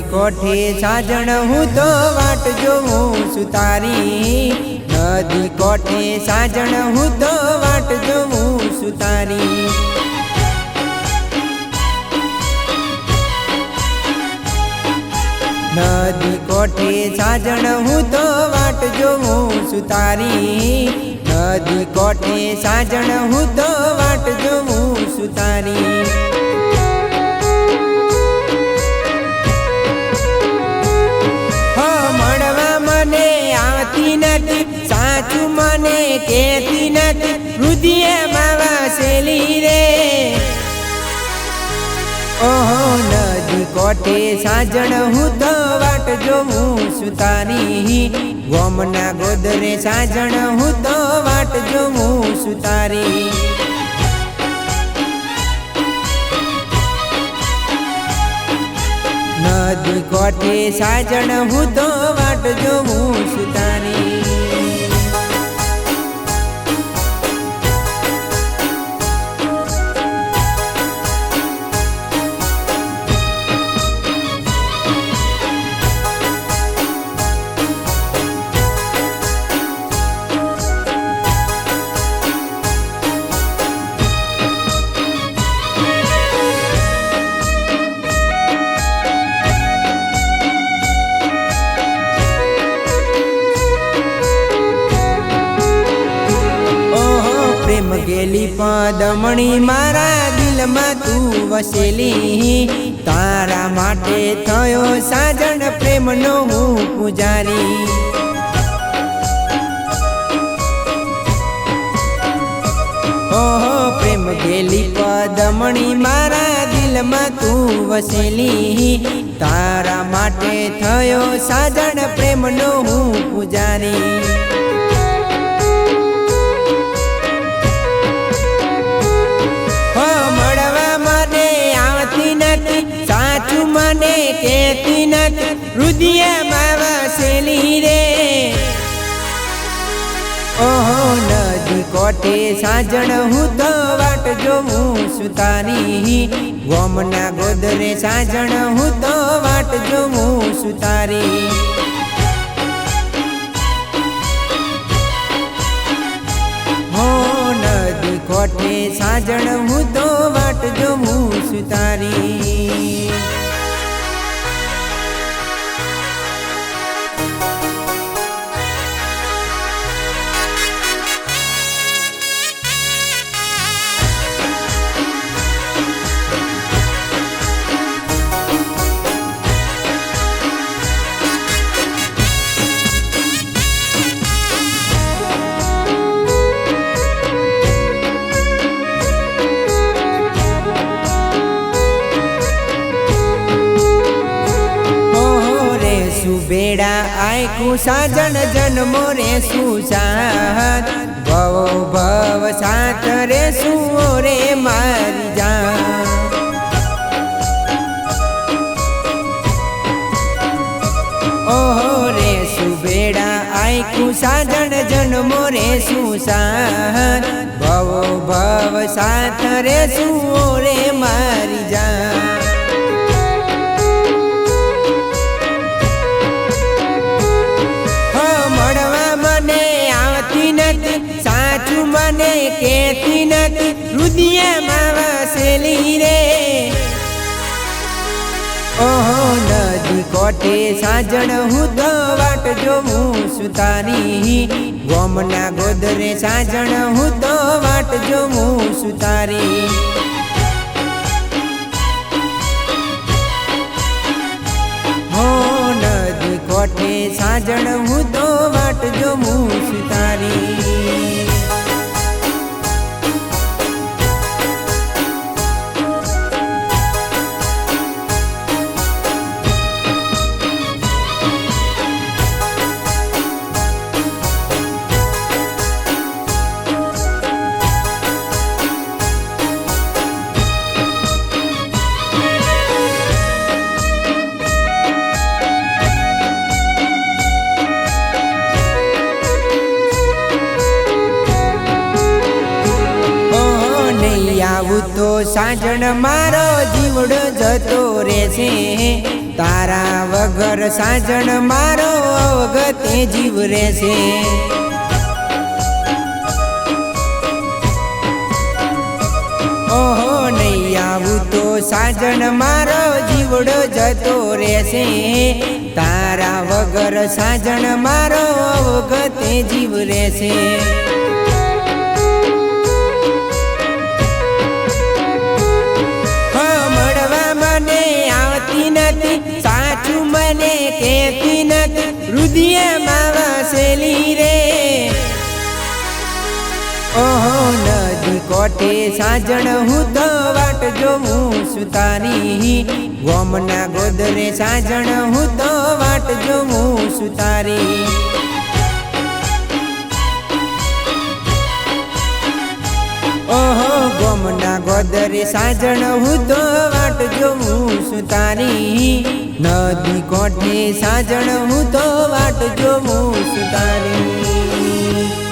कोठे साजण हूँ तो वाट जोऊं सुतारी। नदी कोठे साजण हूँ तो वाट जोऊं सुतारी। नदी कोठे साजण हूँ तो वाट जोऊं सुतारी। नदी कोठे साजण हूँ तो वाट जोऊं सुतारी। साचू मने कहती नथी रुधिए मावा सेली रे। ओहो नदी कोठे साजण हूँ तो वाट जोऊं सुतारी। गोमना गोदरे साजण हूँ तो वाट जोऊं सुतारी। नदी कोठे साजण हूँ तो वाट जोऊं सुतारी। प्रेम गेली पदमणी मारा दिल में तू वसेली। तारा माटे थयो साजण प्रेम नो हूँ पुजारी। ओहो प्रेम गेली पदमणी मारा दिल में तू वसेली। तारा माटे थयो साजण प्रेम नो हूँ पुजारी। साचू मने कहती नथी रुधिए मावा सेली रे। ओहो नदी कोठे साजण हूँ तो वाट जोऊं सुतारी। गोमना गोदरे साजण हूँ तो वाट जोऊं सुतारी। हो नदी कोठे साजण हूँ तो वाट जोऊं सुतारी। बेड़ा आयकू साजण जन्मो रे सुसात। भव भव साथ रे सुओ रे मारी जा। ओहो रे सुबेड़ा आयकू साजण जन्मो रे सुसात। भव भव साथ रे सुओ रे मारी जा। साचू मने कहती नथी रुधिए मावा सेली रे। ओहो नदी कोठे साजण हूँ तो वाट जोऊं सुतारी। गोमना गोदरे साजण हूँ तो वाट जोऊं सुतारी। हो नदी कोठे साजण हूँ तो वाट जोऊं सुतारी। આવું તો સાજણ મારો જીવડો જતો રહેશે। તારા વગર સાજણ મારો અવગતે જીવ રહેશે ઓહો નહીં આવું તો સાજણ મારો જીવડો જતો રહેશે તારા વગર સાજણ મારો અવગતે જીવ રહેશે મળવા મને આવતી નથી સાચું મને કહેતી નથી હૃદયમાં વસેલી રે ઓહો નદી કોઠે સાજણ હું તો વાટ જોઉં સુતારી ગોમના ગોદરે સાજણ હું તો વાટ જોઉં સુતારી ઓહો ગોમના ગોદરે સાજણ હું તો વાટ જોઉં સુતારી નદી કોઠે સાજણ હું તો વાટ જોઉં સુતારી